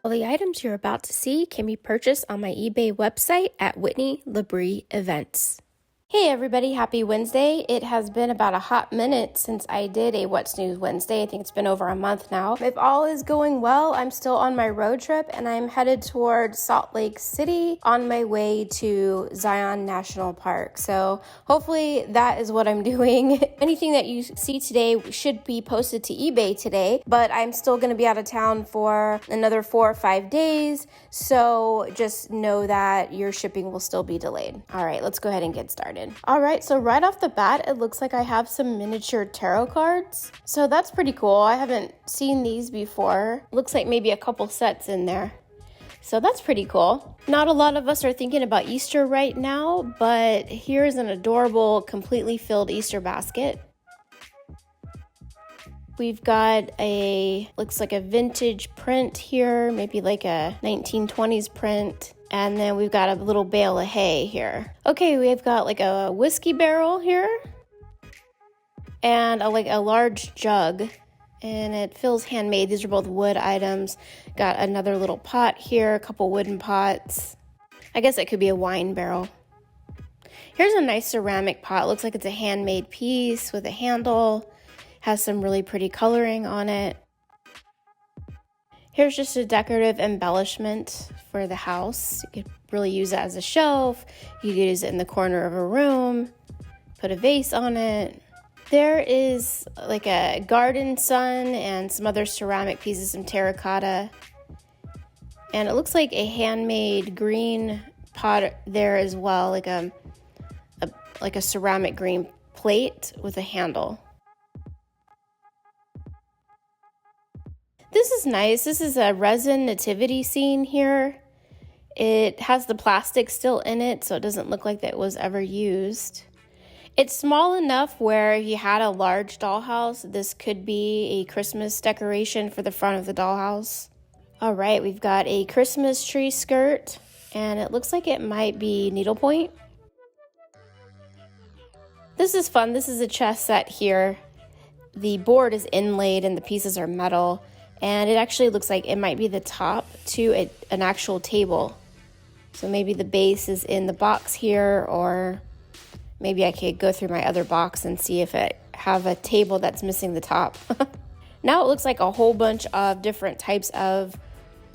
All the items you're about to see can be purchased on my eBay website at Whitney LaBrie Events. Hey everybody, happy Wednesday. It has been about a hot minute since I did a What's News Wednesday. I think it's been over a month now. If all is going well, I'm still on my road trip and I'm headed towards Salt Lake City on my way to Zion National Park. So hopefully that is what I'm doing. Anything that you see today should be posted to eBay today, but I'm still going to be out of town for another 4 or 5 days. So just know that your shipping will still be delayed. All right, let's go ahead and get started. All right, so right off the bat, it looks like I have some miniature tarot cards. So that's pretty cool. I haven't seen these before. Looks like maybe a couple sets in there. So that's pretty cool. Not a lot of us are thinking about Easter right now, but here's an adorable, completely filled Easter basket. We've got looks like a vintage print here, maybe like a 1920s print. And then we've got a little bale of hay here. Okay, we've got like a whiskey barrel here. And like a large jug. And it feels handmade. These are both wood items. Got another little pot here, a couple wooden pots. I guess it could be a wine barrel. Here's a nice ceramic pot. Looks like it's a handmade piece with a handle. Has some really pretty coloring on it. Here's just a decorative embellishment for the house. You could really use it as a shelf. You could use it in the corner of a room. Put a vase on it. There is like a garden sun and some other ceramic pieces, some terracotta. And it looks like a handmade green pot there as well, like a ceramic green plate with a handle. This is nice. This is a resin nativity scene here. It has the plastic still in it, so it doesn't look like that it was ever used. It's small enough where if you had a large dollhouse, this could be a Christmas decoration for the front of the dollhouse. All right, we've got a Christmas tree skirt, and it looks like it might be needlepoint. This is fun. This is a chess set here. The board is inlaid and the pieces are metal. And it actually looks like it might be the top to an actual table. So maybe the base is in the box here, or maybe I could go through my other box and see if it have a table that's missing the top. Now it looks like a whole bunch of different types of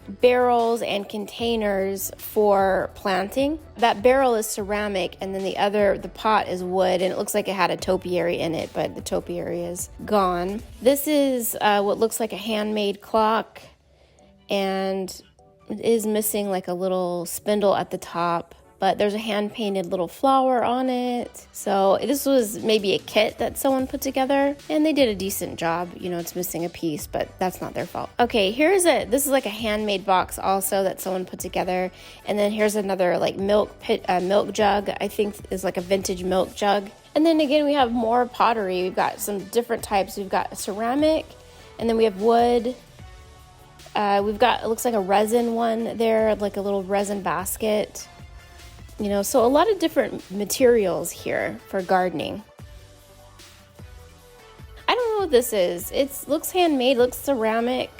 barrels and containers for planting. That barrel is ceramic, and then the pot is wood, and it looks like it had a topiary in it, but the topiary is gone. This is what looks like a handmade clock, and it is missing like a little spindle at the top, but there's a hand-painted little flower on it. So this was maybe a kit that someone put together, and they did a decent job. You know, it's missing a piece, but that's not their fault. Okay, this is like a handmade box also that someone put together. And then here's another like milk jug, I think is like a vintage milk jug. And then again, we have more pottery. We've got some different types. We've got ceramic, and then we have wood. We've got, it looks like a resin one there, like a little resin basket. You know, so a lot of different materials here for gardening. I don't know what this is. It looks handmade, looks ceramic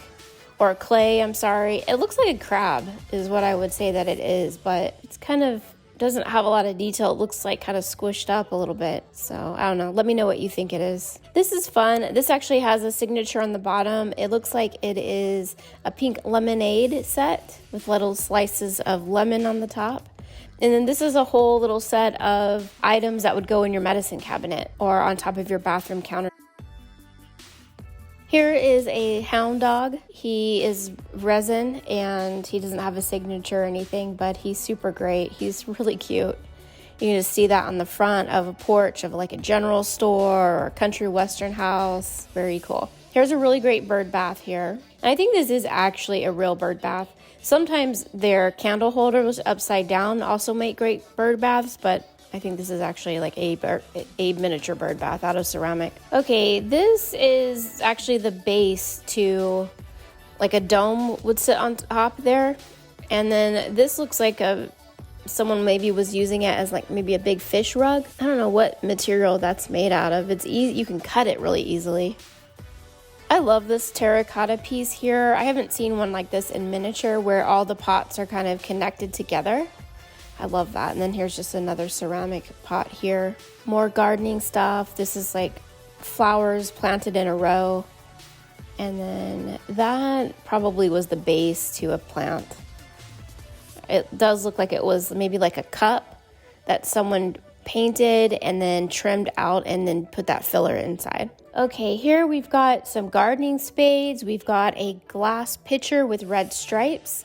or clay, I'm sorry. It looks like a crab is what I would say that it is, but it's kind of doesn't have a lot of detail. It looks like kind of squished up a little bit. So I don't know. Let me know what you think it is. This is fun. This actually has a signature on the bottom. It looks like it is a pink lemonade set with little slices of lemon on the top. And then this is a whole little set of items that would go in your medicine cabinet or on top of your bathroom counter. Here is a hound dog. He is resin and he doesn't have a signature or anything, but he's super great. He's really cute. You can just see that on the front of a porch of like a general store or a country western house. Very cool. Here's a really great bird bath here. And I think this is actually a real bird bath. Sometimes their candle holders upside down also make great bird baths, but I think this is actually like a miniature bird bath out of ceramic. Okay, this is actually the base to like a dome would sit on top there. And then this looks like someone maybe was using it as like maybe a big fish rug. I don't know what material that's made out of. It's easy, you can cut it really easily. I love this terracotta piece here. I haven't seen one like this in miniature where all the pots are kind of connected together. I love that. And then here's just another ceramic pot here. More gardening stuff. This is like flowers planted in a row. And then that probably was the base to a plant. It does look like it was maybe like a cup that someone painted and then trimmed out and then put that filler inside. Okay, here we've got some gardening spades. We've got a glass pitcher with red stripes.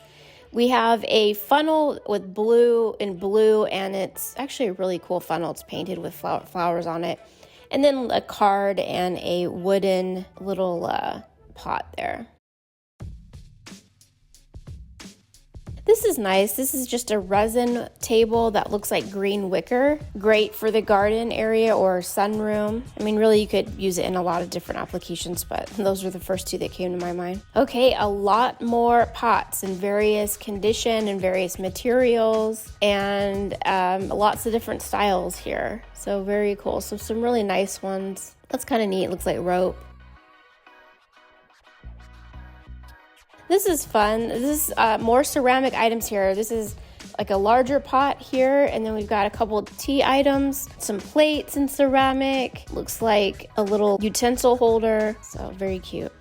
We have a funnel with blue, and it's actually a really cool funnel. It's painted with flowers on it. And then a card and a wooden little pot there. This is nice. This is just a resin table that looks like green wicker. Great for the garden area or sunroom. I mean, really, you could use it in a lot of different applications, but those were the first two that came to my mind. Okay, a lot more pots in various condition and various materials, and lots of different styles here. So very cool. So some really nice ones. That's kind of neat. It looks like rope. This is fun. This is more ceramic items here. This is like a larger pot here, and then we've got a couple of tea items, some plates in ceramic. Looks like a little utensil holder, so very cute.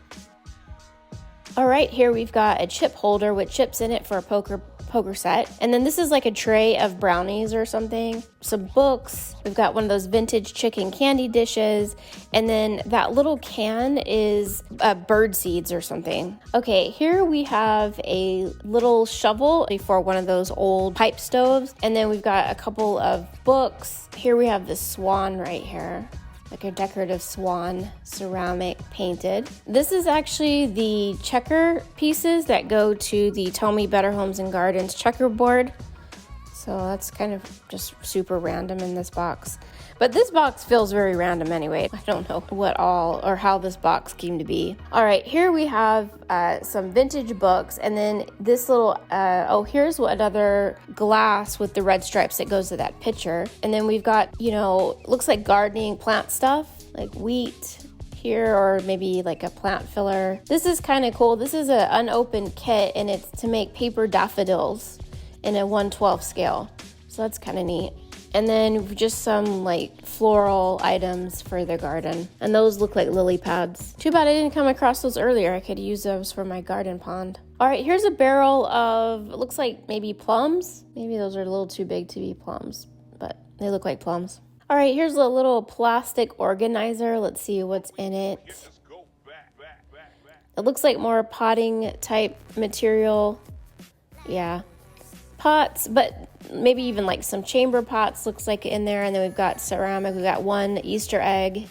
All right, here we've got a chip holder with chips in it for a poker set. And then this is like a tray of brownies or something. Some books. We've got one of those vintage chicken candy dishes. And then that little can is bird seeds or something. Okay, here we have a little shovel for one of those old pipe stoves. And then we've got a couple of books. Here we have this swan right here. Like a decorative swan, ceramic painted. This is actually the checker pieces that go to the Tell Me Better Homes and Gardens checkerboard. So that's kind of just super random in this box. But this box feels very random anyway. I don't know what all or how this box came to be. All right, here we have some vintage books, and then this little, here's another glass with the red stripes that goes to that picture. And then we've got, looks like gardening plant stuff, like wheat here, or maybe like a plant filler. This is kind of cool. This is an unopened kit, and it's to make paper daffodils in a 1/12 scale. So that's kind of neat. And then just some like floral items for the garden. And those look like lily pads. Too bad I didn't come across those earlier. I could use those for my garden pond. All right, here's a barrel of, it looks like maybe plums. Maybe those are a little too big to be plums, but they look like plums. All right, here's a little plastic organizer. Let's see what's in it. It looks like more potting type material. Yeah. Pots, but maybe even like some chamber pots looks like in there. And then we've got ceramic. We've got one Easter egg.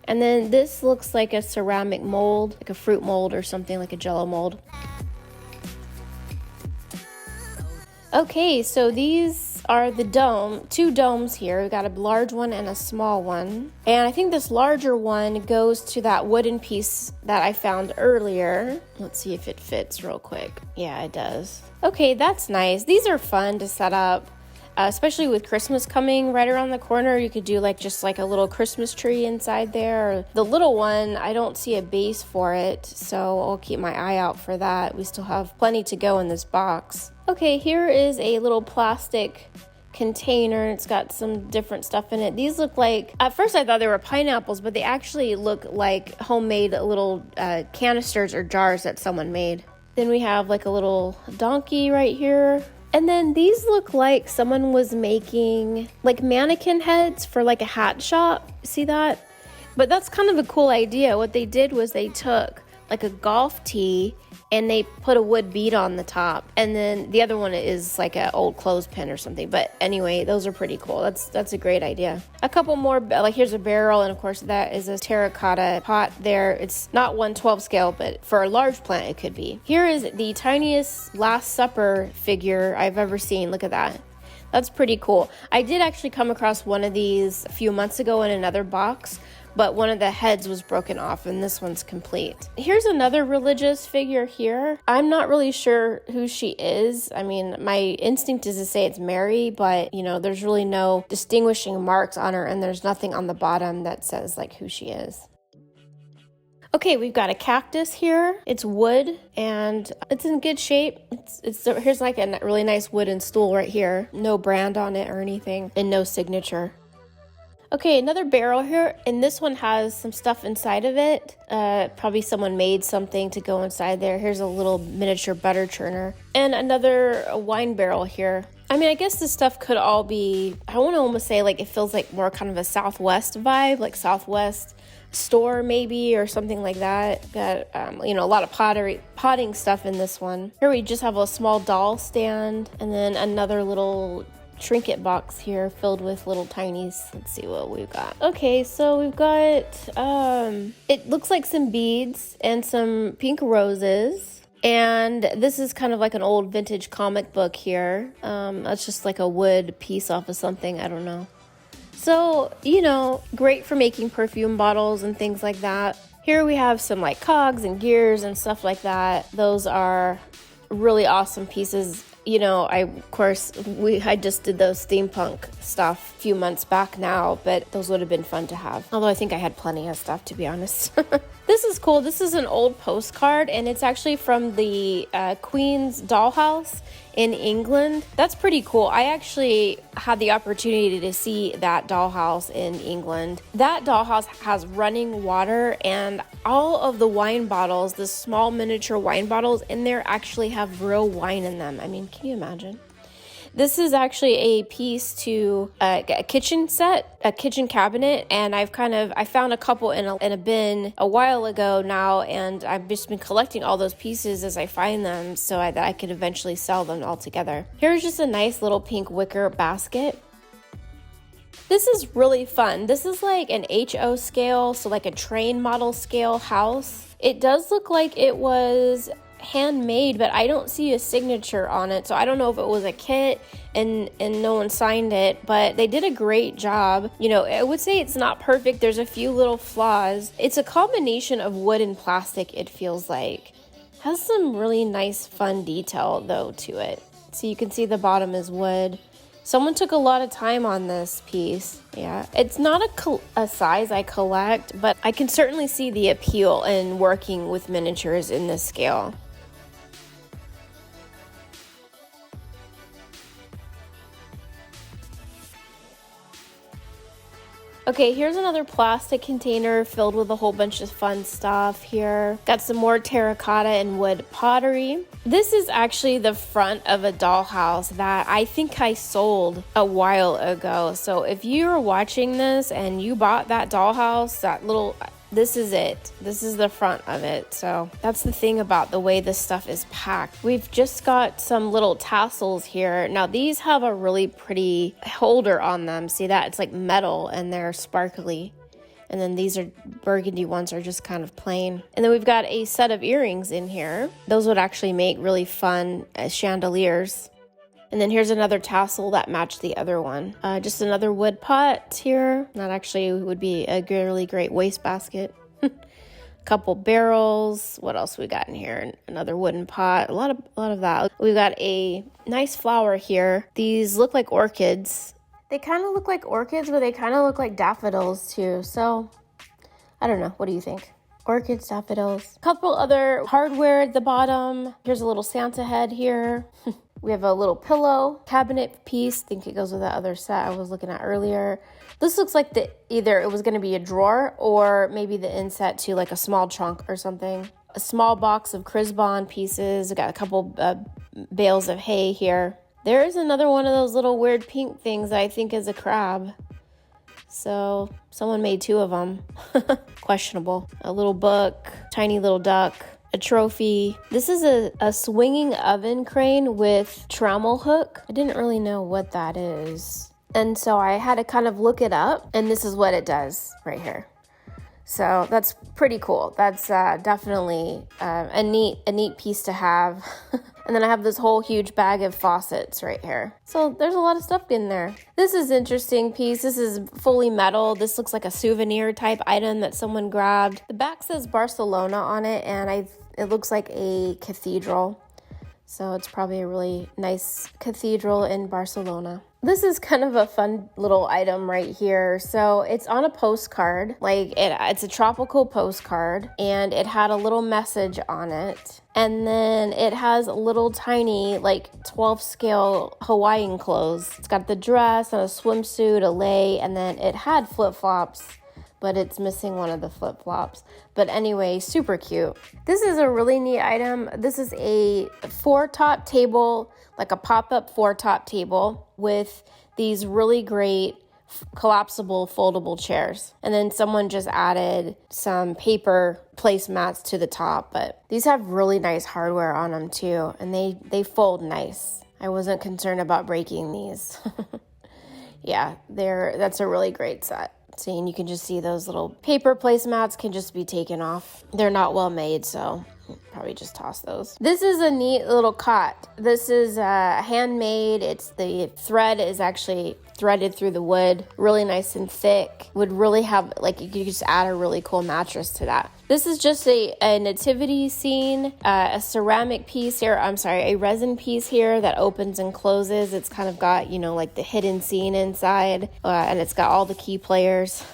And then this looks like a ceramic mold, like a fruit mold or something, like a Jello mold. Okay, so these are the two domes here. We've got a large one and a small one. And I think this larger one goes to that wooden piece that I found earlier. Let's see if it fits real quick. Yeah, it does. Okay, that's nice. These are fun to set up, especially with Christmas coming right around the corner. You could do just like a little Christmas tree inside there. The little one, I don't see a base for it, so I'll keep my eye out for that. We still have plenty to go in this box. Okay, here is a little plastic container. It's got some different stuff in it. These look like, at first I thought they were pineapples, but they actually look like homemade little canisters or jars that someone made. Then we have like a little donkey right here. And then these look like someone was making like mannequin heads for like a hat shop. See that? But that's kind of a cool idea. What they did was they took like a golf tee and they put a wood bead on the top. And then the other one is like an old clothespin or something. But anyway, those are pretty cool. That's a great idea. A couple more, like here's a barrel, and of course that is a terracotta pot there. It's not 1/12 scale, but for a large plant it could be. Here is the tiniest Last Supper figure I've ever seen. Look at that. That's pretty cool. I did actually come across one of these a few months ago in another box, but one of the heads was broken off and this one's complete. Here's another religious figure here. I'm not really sure who she is. I mean, my instinct is to say it's Mary, but there's really no distinguishing marks on her, and there's nothing on the bottom that says like who she is. Okay, we've got a cactus here. It's wood and it's in good shape. Here's like a really nice wooden stool right here. No brand on it or anything and no signature. Okay, another barrel here, and this one has some stuff inside of it. Probably someone made something to go inside there. Here's a little miniature butter churner. And another wine barrel here. I mean, I guess this stuff could all be, I want to almost say like it feels like more kind of a Southwest vibe, like Southwest store maybe or something like that. Got, a lot of potting stuff in this one. Here we just have a small doll stand and then another little trinket box here filled with little tinies. Let's see what we've got. Okay, so we've got it looks like some beads and some pink roses, and this is kind of like an old vintage comic book here. That's just like a wood piece off of something, I don't know. So, great for making perfume bottles and things like that. Here we have some like cogs and gears and stuff like that. Those are really awesome pieces. I just did those steampunk stuff a few months back now, but those would have been fun to have. Although I think I had plenty of stuff, to be honest. This is cool. This is an old postcard, and it's actually from the Queen's dollhouse in England. That's pretty cool. I actually had the opportunity to see that dollhouse in England. That dollhouse has running water, and all of the wine bottles, the small miniature wine bottles in there actually have real wine in them. I mean, can you imagine? This is actually a piece to a kitchen set, a kitchen cabinet, and I found a couple in a bin a while ago now, and I've just been collecting all those pieces as I find them so that I could eventually sell them all together. Here's just a nice little pink wicker basket. This is really fun. This is like an HO scale, so like a train model scale house. It does look like it was handmade, but I don't see a signature on it, so I don't know if it was a kit and no one signed it, but they did a great job. I would say it's not perfect. There's a few little flaws. It's a combination of wood and plastic, it feels like. Has some really nice fun detail though to it. So you can see the bottom is wood. Someone took a lot of time on this piece. Yeah, it's not a size I collect, but I can certainly see the appeal in working with miniatures in this scale. Okay, here's another plastic container filled with a whole bunch of fun stuff here. Got some more terracotta and wood pottery. This is actually the front of a dollhouse that I think I sold a while ago. So if you're watching this and you bought that dollhouse, this is it. This is the front of it. So that's the thing about the way this stuff is packed. We've just got some little tassels here. Now these have a really pretty holder on them. See that? It's like metal and they're sparkly. And then these are burgundy ones are just kind of plain. And then we've got a set of earrings in here. Those would actually make really fun chandeliers. And then here's another tassel that matched the other one. Just another wood pot here. That actually would be a really great wastebasket. Couple barrels. What else we got in here? Another wooden pot. A lot of that. We've got a nice flower here. These look like orchids. They kind of look like orchids, but they kind of look like daffodils too. So I don't know. What do you think? Orchids, daffodils. Couple other hardware at the bottom. Here's a little Santa head here. We have a little pillow cabinet piece. I think it goes with that other set I was looking at earlier. This looks like either it was going to be a drawer or maybe the inset to like a small trunk or something. A small box of Crisbon pieces. We got a couple bales of hay here. There is another one of those little weird pink things that I think is a crab. So someone made two of them. Questionable. A little book, tiny little duck. A trophy. This is a swinging oven crane with trammel hook. I didn't really know what that is. And so I had to kind of look it up, and this is what it does right here. So that's pretty cool. That's definitely a neat piece to have. And then I have this whole huge bag of faucets right here. So there's a lot of stuff in there. This is an interesting piece. This is fully metal. This looks like a souvenir type item that someone grabbed. The back says Barcelona on it, and it looks like a cathedral. So it's probably a really nice cathedral in Barcelona. This is kind of a fun little item right here. So it's on a postcard, like it's a tropical postcard, and it had a little message on it. And then it has little tiny, like 12 scale Hawaiian clothes. It's got the dress and a swimsuit, a lei, and then it had flip-flops, but it's missing one of the flip-flops. But anyway, super cute. This is a really neat item. This is a 4-top table, like a pop-up 4-top table with these really great collapsible foldable chairs. And then someone just added some paper placemats to the top, but these have really nice hardware on them too, and they fold nice. I wasn't concerned about breaking these. Yeah, that's a really great set. See, and you can just see those little paper placemats can just be taken off. They're not well made, so probably just toss those. This is a neat little cot. This is handmade. The thread is actually threaded through the wood, really nice and thick. Would really have, like, you could just add a really cool mattress to that. This is just a nativity scene, a ceramic piece here, a resin piece here that opens and closes. It's kind of got, like the hidden scene inside, and it's got all the key players.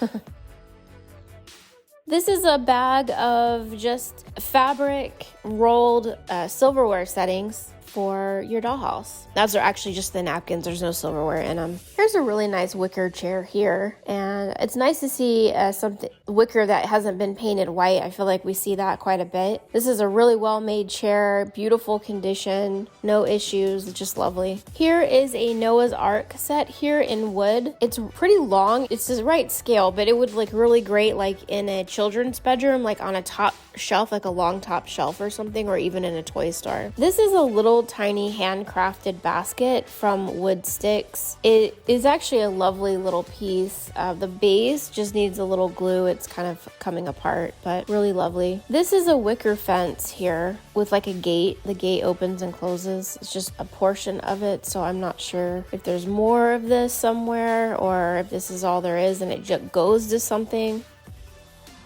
This is a bag of just fabric rolled silverware settings for your dollhouse. Those are actually just the napkins. There's no silverware in them. Here's a really nice wicker chair here, and it's nice to see something wicker that hasn't been painted white. I feel like we see that quite a bit. This is a really well-made chair, beautiful condition, no issues, just lovely. Here is a Noah's Ark set here in wood. It's pretty long. It's the right scale, but it would look really great like in a children's bedroom, like on a top shelf, like a long top shelf or something, or even in a toy store. This is a little tiny handcrafted basket from wood sticks. It is actually a lovely little piece. The base just needs a little glue. It's kind of coming apart, but really lovely. This is a wicker fence here with like a gate. The gate opens and closes. It's just a portion of it, so I'm not sure if there's more of this somewhere or if this is all there is and it just goes to something.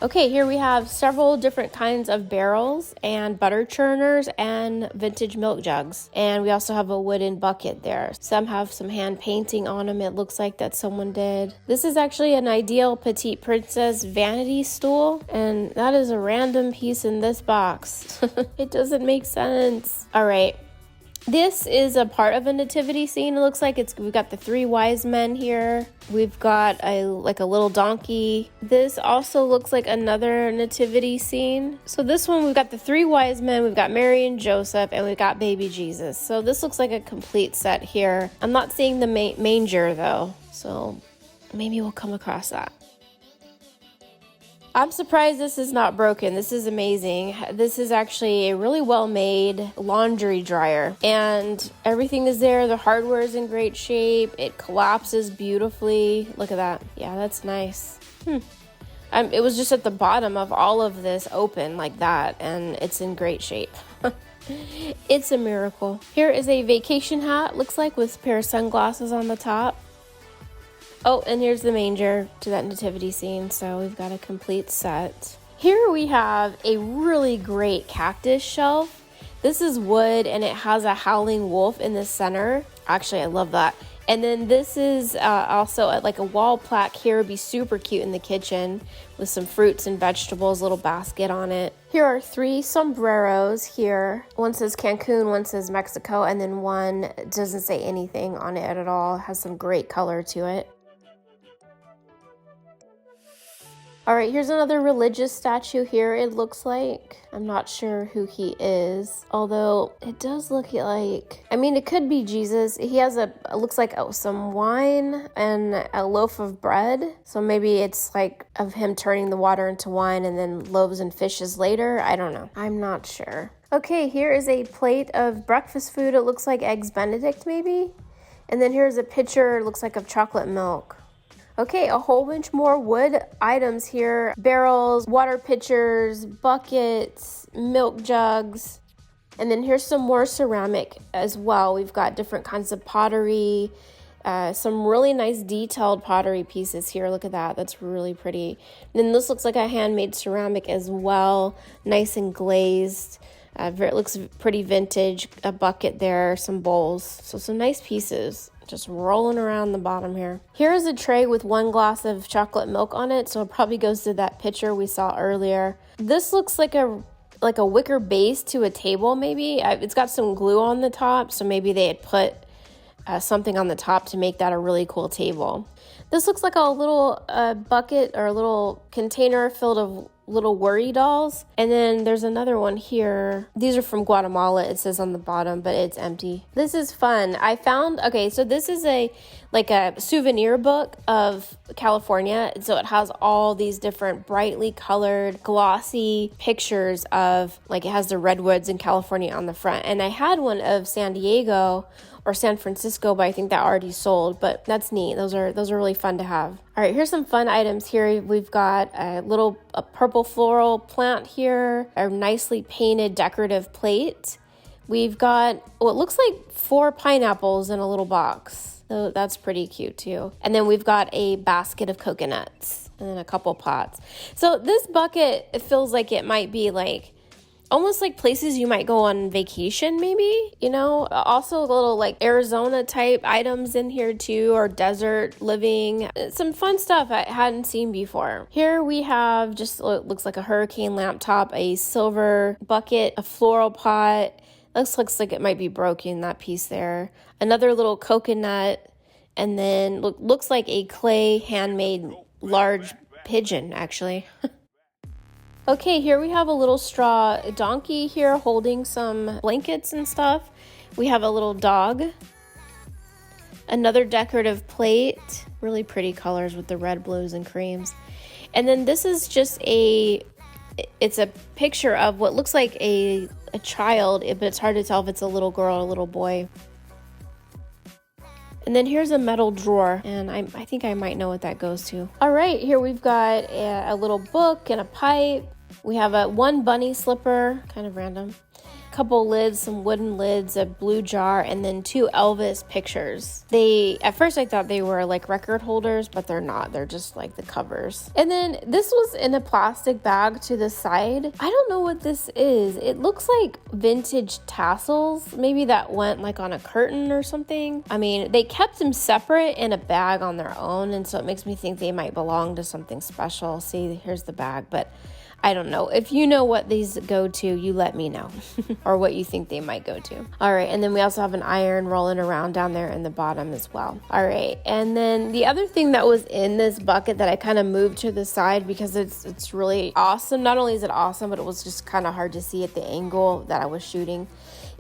Okay, here we have several different kinds of barrels and butter churners and vintage milk jugs. And we also have a wooden bucket there. Some have some hand painting on them. It looks like that someone did. This is actually an ideal petite princess vanity stool. And that is a random piece in this box. It doesn't make sense. All right. This is a part of a nativity scene. It looks like we've got the 3 wise men here. We've got a little donkey. This also looks like another nativity scene. So this one, we've got the 3 wise men, we've got Mary and Joseph, and we've got baby Jesus. So this looks like a complete set here. I'm not seeing the manger though, so maybe we'll come across that. I'm surprised this is not broken. This is amazing. This is actually a really well-made laundry dryer, and everything is there. The hardware is in great shape. It collapses beautifully. Look at that. Yeah, that's nice. It was just at the bottom of all of this open like that, and it's in great shape. It's a miracle. Here is a vacation hat, looks like, with a pair of sunglasses on the top. Oh, and here's the manger to that nativity scene, so we've got a complete set. Here we have a really great cactus shelf. This is wood, and it has a howling wolf in the center. Actually, I love that. And then this is also like a wall plaque here. Would be super cute in the kitchen with some fruits and vegetables, little basket on it. Here are 3 sombreros here. One says Cancun, one says Mexico, and then one doesn't say anything on it at all. It has some great color to it. All right, here's another religious statue here, it looks like. I'm not sure who he is, although it does look like, it could be Jesus. He has it looks like some wine and a loaf of bread. So maybe it's like of him turning the water into wine and then loaves and fishes later. I don't know. I'm not sure. Okay, here is a plate of breakfast food. It looks like Eggs Benedict maybe. And then here's a pitcher, it looks like of chocolate milk. Okay, a whole bunch more wood items here. Barrels, water pitchers, buckets, milk jugs. And then here's some more ceramic as well. We've got different kinds of pottery, some really nice detailed pottery pieces here. Look at that. That's really pretty. And then this looks like a handmade ceramic as well. Nice and glazed. It looks pretty vintage. A bucket there, some bowls. So some nice pieces just rolling around the bottom here. Here is a tray with 1 glass of chocolate milk on it. So it probably goes to that picture we saw earlier. This looks like a wicker base to a table maybe. It's got some glue on the top. So maybe they had put something on the top to make that a really cool table. This looks like a little bucket or a little container filled of little worry dolls. And then there's another one here. These are from Guatemala, it says on the bottom, but it's empty. This is fun. I found, okay, so this is a souvenir book of California. So it has all these different brightly colored, glossy pictures of, like, it has the redwoods in California on the front. And I had one of San Diego or San Francisco, but I think that already sold, but that's neat. Those are really fun to have. All right, here's some fun items here. We've got a purple floral plant here, a nicely painted decorative plate. We've got what looks like 4 pineapples in a little box. So that's pretty cute too. And then we've got a basket of coconuts and then a couple pots. So this bucket, it feels like it might be like almost like places you might go on vacation maybe, you know. Also a little like Arizona type items in here too, or desert living. Some fun stuff I hadn't seen before. Here we have just what looks like a hurricane lamp top, a silver bucket, a floral pot. Looks like it might be broken, that piece there. Another little coconut, and then looks like a clay handmade large pigeon actually. Okay, here we have a little straw donkey here holding some blankets and stuff. We have a little dog. Another decorative plate. Really pretty colors with the red, blues, and creams. And then this is just it's a picture of what looks like a child, but it's hard to tell if it's a little girl or a little boy. And then here's a metal drawer, and I think I might know what that goes to. All right, here we've got a little book and a pipe. We have one bunny slipper, kind of random. A couple lids, some wooden lids, a blue jar, and then 2 Elvis pictures. At first I thought they were like record holders, but they're not. They're just like the covers. And then this was in a plastic bag to the side. I don't know what this is. It looks like vintage tassels. Maybe that went like on a curtain or something. I mean, they kept them separate in a bag on their own, and so it makes me think they might belong to something special. See, here's the bag, but I don't know. If you know what these go to, you let me know or what you think they might go to. All right. And then we also have an iron rolling around down there in the bottom as well. All right. And then the other thing that was in this bucket that I kind of moved to the side because it's really awesome. Not only is it awesome, but it was just kind of hard to see at the angle that I was shooting,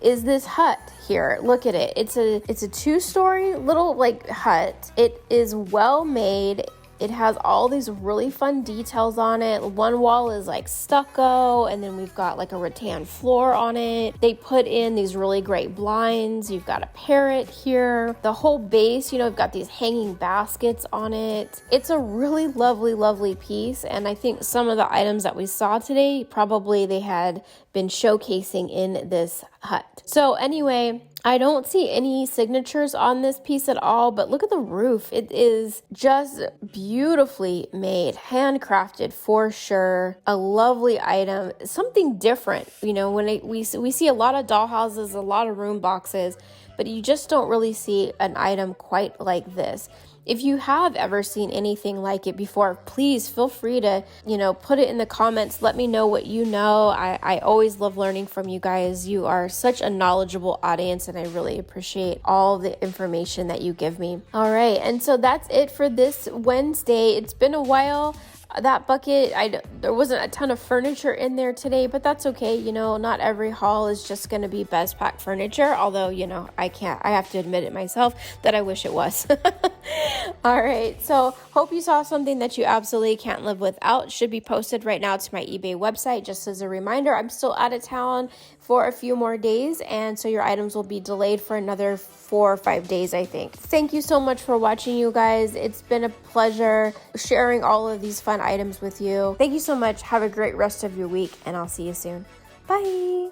is this hut here. Look at it. It's a 2-story little like hut. It is well made. It has all these really fun details on it. One wall is like stucco, and then we've got like a rattan floor on it. They put in these really great blinds. You've got a parrot here. The whole base, you've got these hanging baskets on it. It's a really lovely, lovely piece. And I think some of the items that we saw today, probably they had been showcasing in this hut. So anyway, I don't see any signatures on this piece at all, but look at the roof. It is just beautifully made, handcrafted for sure. A lovely item, something different. When we see a lot of doll houses, a lot of room boxes, but you just don't really see an item quite like this. If you have ever seen anything like it before, please feel free to, put it in the comments. Let me know what you know. I always love learning from you guys. You are such a knowledgeable audience, and I really appreciate all the information that you give me. All right, and so that's it for this Wednesday. It's been a while. That bucket, there wasn't a ton of furniture in there today, but that's okay. Not every haul is just going to be best pack furniture, although, I have to admit it myself that I wish it was. All right. So hope you saw something that you absolutely can't live without. Should be posted right now to my eBay website. Just as a reminder, I'm still out of town for a few more days, and so your items will be delayed for another 4 or 5 days, I think. Thank you so much for watching, you guys. It's been a pleasure sharing all of these fun items with you. Thank you so much. Have a great rest of your week, and I'll see you soon. Bye.